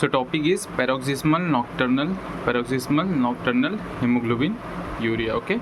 So topic is paroxysmal nocturnal haemoglobin urea. Okay,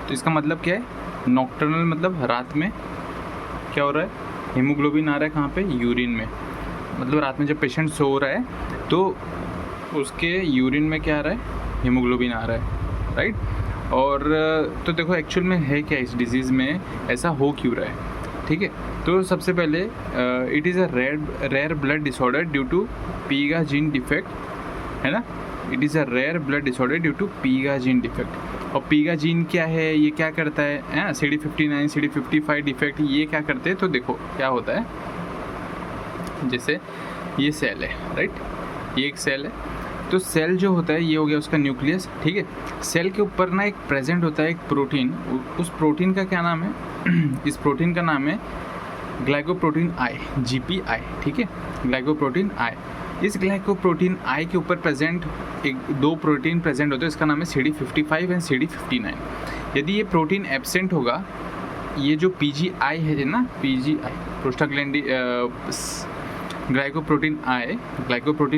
तो इसका मतलब क्या है? नॉक्टर्नल मतलब रात में क्या हो रहा है? हीमोग्लोबिन आ रहा है कहाँ पे? यूरिन में। मतलब रात में जब पेशेंट सो रहा है तो उसके यूरिन में क्या आ रहा है? हीमोग्लोबिन आ रहा है, राइट। और तो देखो एक्चुअल में है क्या इस डिजीज़ में, ऐसा हो क्यों रहा है? ठीक है, तो सबसे पहले it is a rare blood disorder due to PIGA gene defect, है ना। It is a rare blood disorder due to PIGA gene defect. और पीगा जीन क्या है? ये क्या करता है? CD59 CD55 डिफेक्ट ये क्या करते हैं? तो देखो क्या होता है, जैसे ये सेल है, राइट, ये एक सेल है। तो सेल जो होता है ये हो गया उसका न्यूक्लियस, ठीक है। सेल के ऊपर ना एक प्रेजेंट होता है एक प्रोटीन, उस प्रोटीन का क्या नाम है? इस प्रोटीन का नाम है ग्लाइकोप्रोटीन आई, GPI, ठीक है, ग्लाइकोप्रोटीन आई। इस ग्लाइकोप्रोटीन आई के ऊपर प्रेजेंट दो प्रोटीन प्रेजेंट होते हैं, इसका नाम है CD55 एंड CD59। यदि ये प्रोटीन एब्सेंट होगा, ये जो PGI है ना, PGI प्रोस्टाग्लैंडिन ग्लाइकोप्रोटीन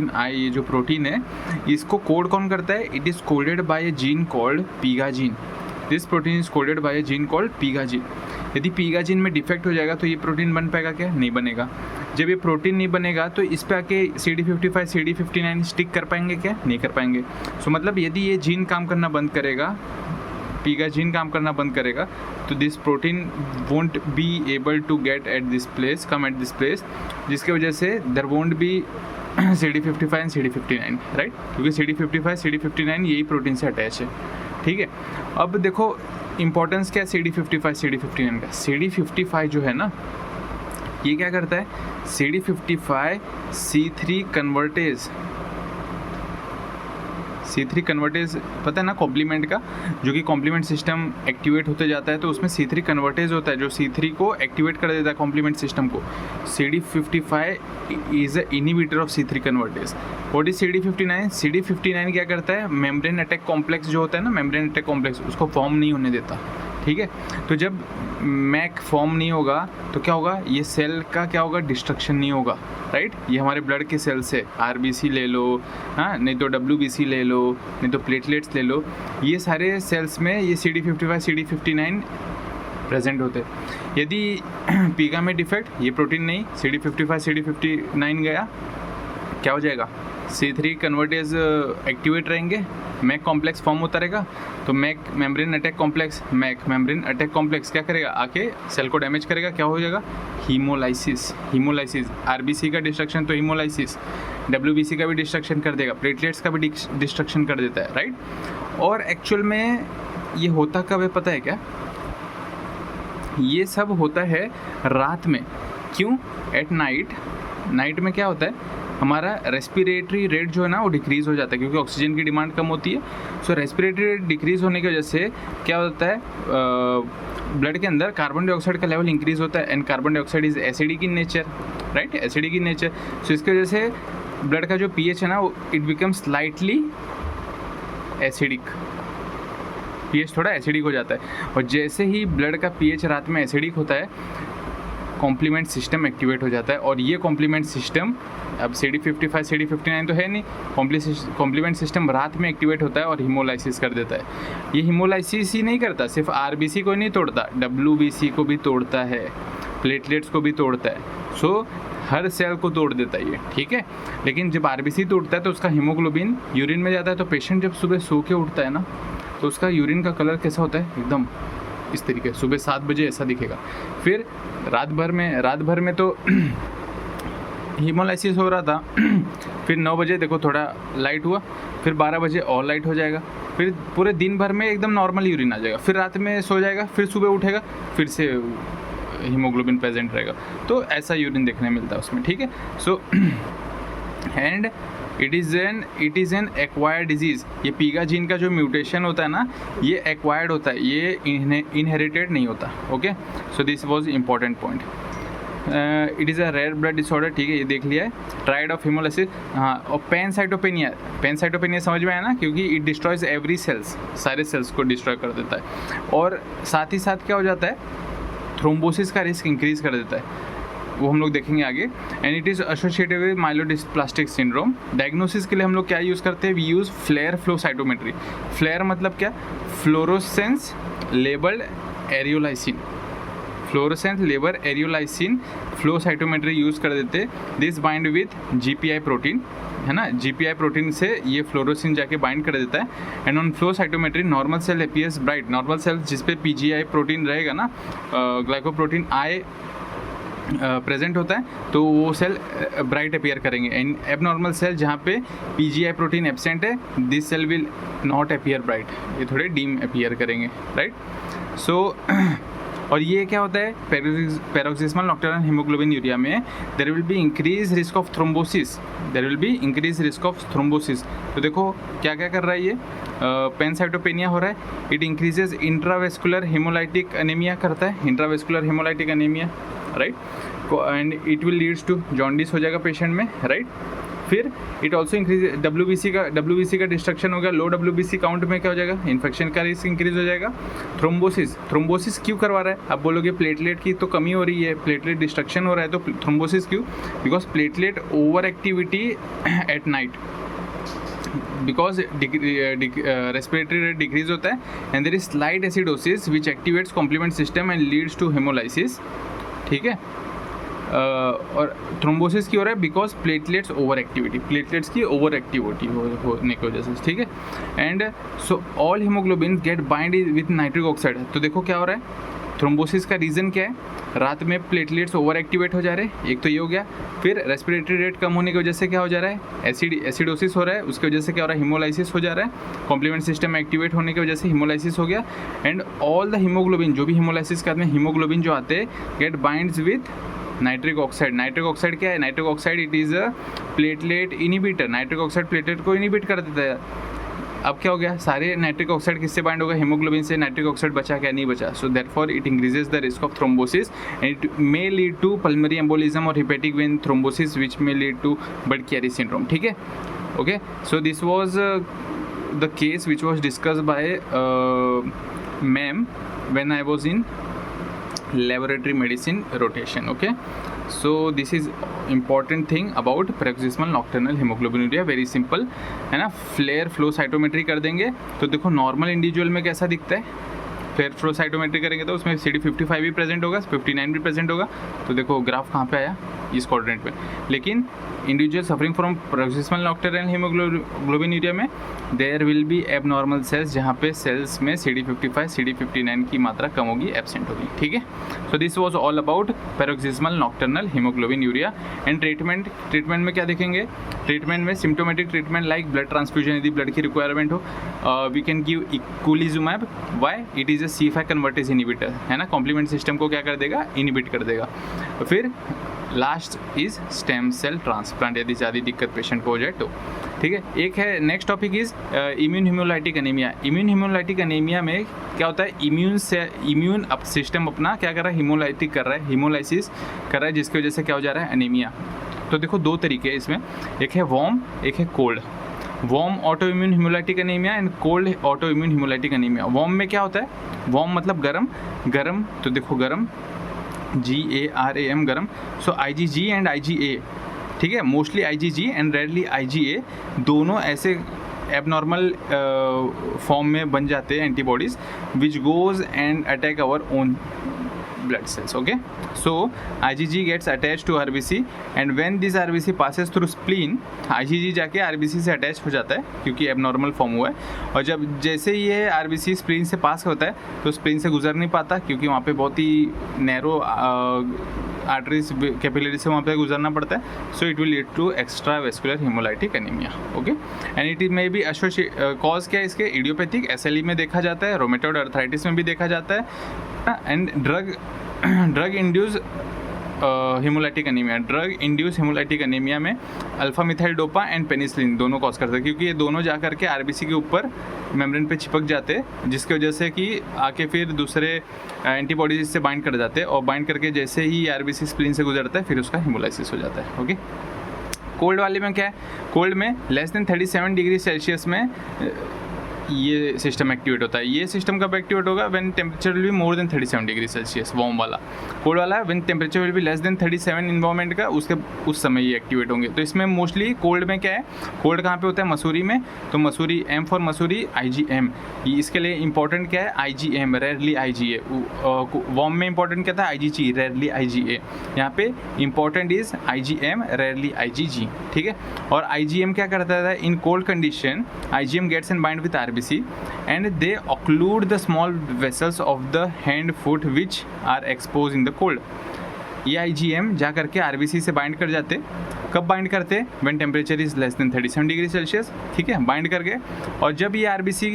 आई, ये जो प्रोटीन है इसको कोड कौन करता है? It is coded by a gene called PIGA gene. This protein is coded by a gene called PIGA gene. यदि पीगा जीन में डिफेक्ट हो जाएगा तो ये प्रोटीन बन पाएगा क्या? नहीं बनेगा। जब ये प्रोटीन नहीं बनेगा तो इस पे आके CD55 CD59 स्टिक कर पाएंगे क्या? नहीं कर पाएंगे। सो मतलब यदि ये जीन काम करना बंद करेगा, पीगा जीन काम करना बंद करेगा, तो this protein won't be able to get at this place, come at this place, जिसके वजह से there won't be CD55 and CD59, right, क्योंकि CD55 CD59 यही प्रोटीन से अटैच है, ठीक है। अब देखो इंपॉर्टेंस क्या है CD55 CD59 का? CD55 जो है ना, ये क्या करता है? CD55 C3 कन्वर्टेज पता है ना, कॉम्प्लीमेंट का, जो कि कॉम्प्लीमेंट सिस्टम एक्टिवेट होते जाता है तो उसमें C3 कन्वर्टेज होता है जो C3 को एक्टिवेट कर देता है कॉम्प्लीमेंट सिस्टम को। CD55 is a inhibitor of C3 convertase. What is CD59? CD59 क्या करता है? मेम्ब्रेन अटैक कॉम्प्लेक्स जो होता है ना, मेम्ब्रेन अटैक कॉम्प्लेक्स, उसको फॉर्म नहीं होने देता, ठीक है। तो जब मैक फॉर्म नहीं होगा तो क्या होगा? ये सेल का क्या होगा? डिस्ट्रक्शन नहीं होगा, राइट। ये हमारे ब्लड के सेल्स है, RBC ले लो, हाँ, नहीं तो WBC ले लो, नहीं तो प्लेटलेट्स ले लो, ये सारे सेल्स में ये CD55 CD59 प्रेजेंट होते। यदि पीगा में डिफेक्ट, ये प्रोटीन नहीं, CD55 CD59 गया, क्या हो जाएगा? C3 कन्वर्टेज एक्टिवेट रहेंगे, मैक कॉम्प्लेक्स फॉर्म होता रहेगा, तो मैक मेम्ब्रेन अटैक कॉम्प्लेक्स क्या करेगा? आके सेल को डैमेज करेगा, क्या हो जाएगा? हीमोलाइसिस। RBC का डिस्ट्रक्शन तो हीमोलाइसिस, WBC का भी डिस्ट्रक्शन कर देगा, प्लेटलेट्स का भी डिस्ट्रक्शन कर देता है, राइट। और एक्चुअल में ये होता कब है पता है क्या? ये सब होता है रात में। क्यों? एट नाइट में क्या होता है? हमारा रेस्पिरेटरी रेट जो है ना वो डिक्रीज़ हो जाता है, क्योंकि ऑक्सीजन की डिमांड कम होती है। सो रेस्पिरेटरी रेट डिक्रीज़ होने की वजह से क्या होता है? ब्लड के अंदर कार्बन डाइऑक्साइड का लेवल इंक्रीज़ होता है, and carbon dioxide is acidic in nature, right, acidic in nature. So इसकी वजह से ब्लड का जो pH है ना, it become slightly acidic, pH थोड़ा एसिडिक हो जाता है। और जैसे ही ब्लड का pH रात में एसिडिक होता है, कॉम्प्लीमेंट सिस्टम एक्टिवेट हो जाता है। और ये कॉम्प्लीमेंट सिस्टम, अब CD55 CD59 तो है नहीं, कॉम्प्लीमेंट सिस्टम रात में एक्टिवेट होता है और हीमोलाइसिस कर देता है। ये हीमोलाइसिस ही नहीं करता, सिर्फ RBC को नहीं तोड़ता, WBC को भी तोड़ता है, प्लेटलेट्स को भी तोड़ता है। सो हर सेल को तोड़ देता है ये, ठीक है। लेकिन जब RBC तोड़ता है तो उसका हीमोग्लोबिन यूरिन में जाता है, तो पेशेंट जब सुबह सो के उठता है ना, तो उसका यूरिन का कलर कैसा होता है? एकदम इस तरीके, सुबह 7 बजे ऐसा दिखेगा। फिर रात भर में तो हीमोलाइसिस हो रहा था, फिर 9 बजे देखो थोड़ा लाइट हुआ, फिर 12 बजे और लाइट हो जाएगा, फिर पूरे दिन भर में एकदम नॉर्मल यूरिन आ जाएगा, फिर रात में सो जाएगा, फिर सुबह उठेगा, फिर से हीमोग्लोबिन प्रेजेंट रहेगा। तो ऐसा यूरिन देखने मिलता है उसमें, ठीक है। So and it is an acquired disease. ये पीगा जीन का जो म्यूटेशन होता है ना, ये एक्वायर्ड होता है, ये इनहेरिटेड नहीं होता, okay. So this was important point. It is a rare blood disorder, ठीक है, ये देख लिया है। ट्राइड ऑफ हीमोलाइसिस, हाँ। और पैनसाइटोपेनिया समझ में आया ना, क्योंकि इट डिस्ट्रॉयज एवरी सेल्स, सारे सेल्स को डिस्ट्रॉय कर देता है। और साथ ही साथ क्या हो जाता है? थ्रोम्बोसिस का रिस्क इंक्रीज़ कर देता है। वो हम लोग देखेंगे आगे। And it is associated with myelodysplastic syndrome. Diagnosis के लिए हम लोग क्या यूज़ करते हैं, we use flare flow cytometry. Flare मतलब क्या, fluorescence labelled aerolysin, fluorescence labelled aerolysin flow cytometry use कर देते। This bind with GPI protein, है ना, GPI प्रोटीन से ये फ्लोरोसिन जाके बाइंड कर देता है। And on flow cytometry normal cell appears bright, normal cell जिस पे PGI प्रोटीन रहेगा ना, ग्लाइकोप्रोटीन I प्रेजेंट होता है, तो वो सेल ब्राइट अपीयर करेंगे। एंड एबनॉर्मल सेल जहाँ पे PGI प्रोटीन एब्सेंट है, this cell will not appear bright, ये थोड़े डीम अपीयर करेंगे, राइट। सो और ये क्या होता है, पैरोक्सिस्मल नॉक्टर्नल हीमोग्लोबिन यूरिया में there will be increase risk of thrombosis, there will be increase risk of thrombosis. तो देखो क्या क्या कर रहा है ये, पैनसाइटोपेनिया हो रहा है, it increases intravascular hemolytic anemia करता है, intravascular hemolytic anemia, right. And it will leads to jaundice हो जाएगा पेशेंट में, राइट। फिर इट ऑल्सो इंक्रीज WBC का डिस्ट्रक्शन होगा, लो WBC काउंट में क्या हो जाएगा, इन्फेक्शन का रिस्क इंक्रीज हो जाएगा। थ्रोम्बोसिस क्यों करवा रहा है, आप बोलोगे प्लेटलेट की तो कमी हो रही है, प्लेटलेट डिस्ट्रक्शन हो रहा है, तो थ्रोम्बोसिस क्यों, because platelet over activity at night, because respiratory rate decrease होता है and there is slight acidosis which activates complement system and leads to hemolysis, ठीक है। और थ्रोम्बोसिस क्यों हो रहा है, because platelets over activity, platelets की ओवर एक्टिविटी होने की वजह से, ठीक है। And so all hemoglobin get bind with nitric oxide. तो देखो क्या हो रहा है, थ्रोम्बोसिस का रीज़न क्या है, रात में प्लेटलेट्स ओवर एक्टिवेट हो जा रहे हैं, एक तो ये हो गया। फिर रेस्पिरेटरी रेट कम होने की वजह से क्या हो जा रहा है, एसिडोसिस हो रहा है, उसकी वजह से क्या हो रहा है, हीमोलाइसिस हो जा रहा है, कॉम्प्लीमेंट सिस्टम एक्टिवेट होने की वजह से हीमोलाइसिस हो गया। एंड ऑल द हीमोग्लोबिन, जो भी हीमोलाइसिस के बाद में हीमोग्लोबिन जो आते हैं, get binds with nitric oxide. Nitric oxide क्या है, nitric oxide it is a platelet inhibitor, nitric oxide platelet को इनिबिट कर देता है। अब क्या हो गया, सारे नाइट्रिक ऑक्साइड किससे बाइंड होगा, हीमोग्लोबिन से। नाइट्रिक ऑक्साइड बचा क्या, नहीं बचा, so therefore it increases the risk of thrombosis and it may lead to pulmonary embolism और hepatic vein thrombosis which may lead to बर्ड-चियारी syndrome, ठीक है। Okay, so this was the case which was discussed bye ma'am when I was in laboratory medicine rotation, okay. So this is important thing about paroxysmal nocturnal hemoglobinuria, very simple है ना। Flare flow cytometry कर देंगे तो देखो normal individual में कैसा दिखता है, फ्लेयर फ्लो साइटोमेट्री करेंगे तो उसमें CD55 भी प्रेजेंट होगा, 59 भी प्रेजेंट होगा। तो देखो ग्राफ कहाँ पे आया, इस क्वाड्रेंट में। लेकिन individual suffering from paroxysmal nocturnal hemoglobin में there will be abnormal cells, जहाँ पे सेल्स में CD55 CD59 की मात्रा कम होगी, एब्सेंट होगी, ठीक है। So this was all about paroxysmal nocturnal hemoglobin uria। And treatment में क्या देखेंगे, ट्रीटमेंट में symptomatic treatment like blood transfusion, यदि ब्लड की रिक्वायरमेंट हो, we can give eculizumab, why, it is a C5 convertase inhibitor, है ना, कॉम्प्लीमेंट सिस्टम को क्या कर देगा, इनिबिट कर देगा। फिर last is stem cell transplant, यदि ज़्यादा दिक्कत पेशेंट को हो जाए तो, ठीक है। एक है next topic is immune haemolytic anaemia. Immune haemolytic anaemia में क्या होता है, इम्यून सिस्टम अपना क्या कर रहा है, हीमोलाइटिक कर रहा है, हीमोलाइसिस कर रहा है, जिसकी वजह से क्या हो जा रहा है, अनीमिया। तो देखो दो तरीके हैं इसमें, एक है वार्म, एक है cold. Warm auto immune haemolytic anaemia and cold auto immune haemolytic anaemia. Warm में क्या होता है, वार्म मतलब गरम, तो देखो गरम, GARAM गरम। सो IgG एंड IgA, ठीक है, mostly IgG and rarely IgA, दोनों ऐसे एबनॉर्मल फॉर्म में बन जाते हैं antibodies which goes and attack our own blood cells, okay. So IgG gets attached to RBC and when this RBC passes through spleen, IgG जाके RBC से attach हो जाता है क्योंकि एबनॉर्मल फॉर्म हुआ है। और जब जैसे ही ये RBC स्प्लीन से पास होता है तो स्प्लीन से गुजर नहीं पाता क्योंकि वहाँ पे बहुत ही नैरो आर्टरीज कैपिलरी से वहाँ पे गुजरना पड़ता है। So it will lead to extra vascular hemolytic anemia, okay. And it may be associate, cause क्या है इसके, इडियोपैथिक SLE में देखा जाता है, रोमेटॉइड अर्थराइटिस में भी देखा जाता है। And drug induce haemolytic anaemia, drug induce haemolytic anaemia में alpha methyl dopa and penicillin दोनों कॉज करते हैं क्योंकि ये दोनों जा करके RBC के ऊपर मेम्ब्रेन पे चिपक जाते हैं, जिसकी वजह से कि आके फिर दूसरे एंटीबॉडीज से बाइंड कर जाते हैं और बाइंड करके जैसे ही RBC स्प्लीन से गुजरता है फिर उसका हीमोलाइसिस हो जाता है, ओके। कोल्ड वाले में क्या है, कोल्ड में लेस देन 37 डिग्री सेल्सियस में ये सिस्टम एक्टिवेट होता है। ये सिस्टम कब एक्टिवेट होगा? When temperature will be more than 37 degree Celsius, warm वाला। कोल्ड वाला when temperature will be less than 37 environment का, उसके उस समय ये एक्टिवेट होंगे। तो इसमें मोस्टली कोल्ड में क्या है, कोल्ड कहाँ पे होता है? मसूरी में। तो Mussoorie, M for Mussoorie, IgM, इसके लिए इंपॉर्टेंट क्या है? IgM, rarely IgA। वार्म में इंपॉर्टेंट क्या था? IgG, rarely IgA। यहाँ पे important is IgM, rarely IgG, ठीक है। और IgM क्या करता था? In cold condition IgM gets and bind with RBC and they occlude the small vessels of the hand foot which are exposed in the cold। ये IgM जा करके RBC से बाइंड कर जाते। कब बाइंड करते? When temperature is less than 37 degree Celsius, ठीक है, बाइंड करके। और जब ये RBC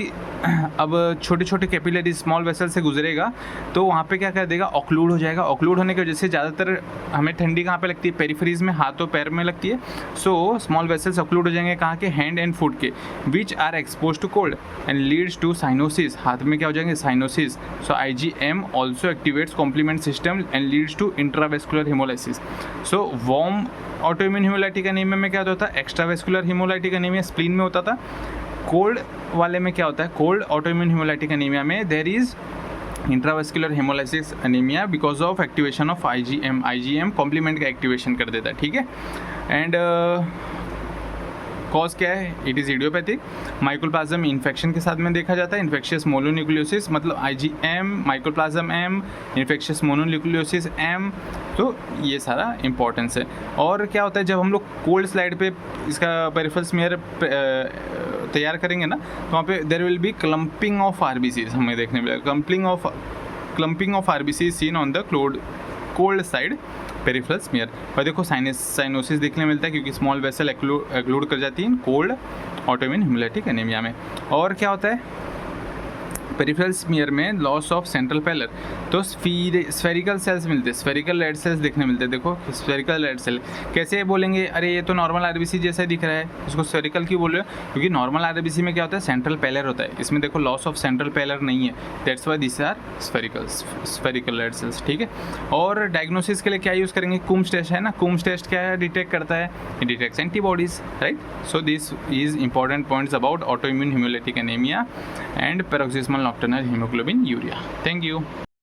अब छोटे छोटे कैपिलरी स्मॉल वेसल से गुजरेगा तो वहाँ पे क्या कर देगा? ऑक्लूड हो जाएगा। ऑक्लूड होने की वजह से ज़्यादातर हमें ठंडी कहाँ पे लगती है? पेरिफेरीज में, हाथों पैर में लगती है। सो स्मॉल वेसल्स ऑक्लूड हो जाएंगे कहाँ के? हैंड एंड फुट के, which are expose to cold and leads to cyanosis. हाथ में क्या हो जाएंगे? Cyanosis. So IgM also activates complement system and leads to intravascular hemolysis. So warm autoimmune hemolytic anemia में क्या होता था? एक्स्ट्रावेस्कुलर हिमोलाइटिक एनीमिया स्प्लीन में होता था। कोल्ड वाले में क्या होता है? कोल्ड ऑटोइम्यून हिमोलाइटिक एनीमिया में there is intravascular hemolysis anemia because of activation of IgM। IgM complement का एक्टिवेशन कर देता है, ठीक है। एंड कॉज क्या है? It is idiopathic. Mycoplasma infection के साथ में देखा जाता है। इन्फेक्शियस मोनोन्यूक्लियोसिस, मतलब IgM, mycoplasma M, infectious mononucleosis M। तो ये सारा इंपॉर्टेंस है। और क्या होता है जब हम लोग कोल्ड स्लाइड पे इसका पेरिफेरल स्मीयर तैयार करेंगे ना, तो वहाँ पे there will be clumping of RBCs हमें देखने मिलेगा। Clumping of RBCs seen on the cold side peripheral smear. और देखो साइनोसिस देखने मिलता है क्योंकि स्मॉल वेसल एक्लूड कर जाती है कोल्ड ऑटोइम्यून हिमोलाइटिक एनीमिया में। और क्या होता है पेरिफेरल स्मीयर में? Loss of central pallor. तो स्फेरिकल सेल्स मिलते हैं, स्फेरिकल रेड सेल्स देखने मिलते हैं। देखो स्फेरिकल रेड सेल कैसे बोलेंगे? अरे ये तो नॉर्मल RBC जैसा दिख रहा है, इसको स्फेरिकल क्यों बोल रहे हो? क्योंकि नॉर्मल RBC में क्या होता है? सेंट्रल पैलर होता है। इसमें देखो लॉस ऑफ सेंट्रल पैलर नहीं है, that's why this are spherical red cells, ठीक है। और डायग्नोसिस के लिए क्या यूज़ करेंगे? कुम्स टेस्ट है ना। कुम्स टेस्ट क्या है? डिटेक्ट करता है, it detects antibodies, right. So this is important points about autoimmune hemolytic anaemia and paroxysmal nocturnal haemoglobin urea. Thank you.